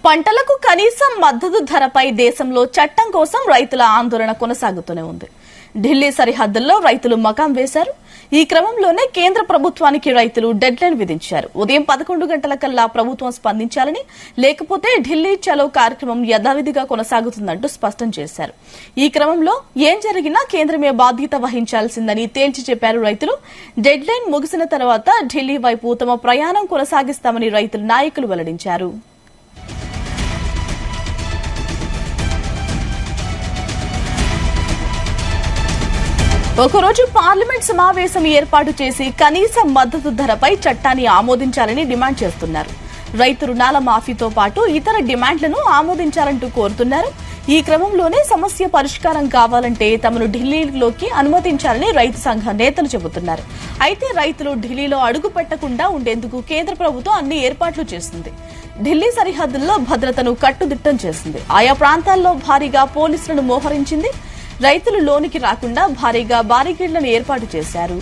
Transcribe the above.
పంటలకు కనీసం మద్దతు ధరపై దేశంలో చట్టం కోసం రైతుల ఆందోళన కొనసాగుతూనే ఉంది. ఢిల్లీ సరిహద్దుల్లో రైతులు మకాం వేశారు. ఈ క్రమంలోనే కేంద్ర ప్రభుత్వానికి రైతులు డెడ్ లైన్ విధించారు. ఉదయం 11 గంటలకల్లా ప్రభుత్వం స్పందించాలని, లేకపోతే ఢిల్లీ చలో కార్యక్రమం యథావిధిగా కొనసాగుతుందంటూ స్పష్టం చేశారు. ఈ క్రమంలో ఏం జరిగినా కేంద్రమే బాధ్యత వహించాల్సిందని తేల్చి చెప్పారు రైతులు. డెడ్ లైన్ ముగిసిన తర్వాత ఢిల్లీ వైపు తమ ప్రయాణం కొనసాగిస్తామని రైతుల నాయకులు వెల్లడించారు. ఒకరోజు పార్లమెంట్ సమావేశం ఏర్పాటు చేసి కనీస మద్దతు ధరపై చట్టాన్ని ఆమోదించాలని డిమాండ్ చేస్తున్నారు. రైతు రుణాల మాఫీతో పాటు ఇతర డిమాండ్లను ఆమోదించాలంటూ కోరుతున్నారు. ఈ క్రమంలోనే సమస్య పరిష్కారం కావాలంటే తమను ఢిల్లీలోకి అనుమతించాలని రైతు సంఘ నేతలు చెబుతున్నారు. అయితే రైతులు ఢిల్లీలో అడుగు పెట్టకుండా ఉండేందుకు కేంద్ర ప్రభుత్వం అన్ని ఏర్పాట్లు చేసింది. ఢిల్లీ సరిహద్దుల్లో భద్రతను కట్టుదిట్టం చేసింది. ఆయా ప్రాంతాల్లో భారీగా పోలీసులను మోహరించింది. రైతులు లోనికి రాకుండా భారీగా బారికేడ్లను ఏర్పాటు చేశారు.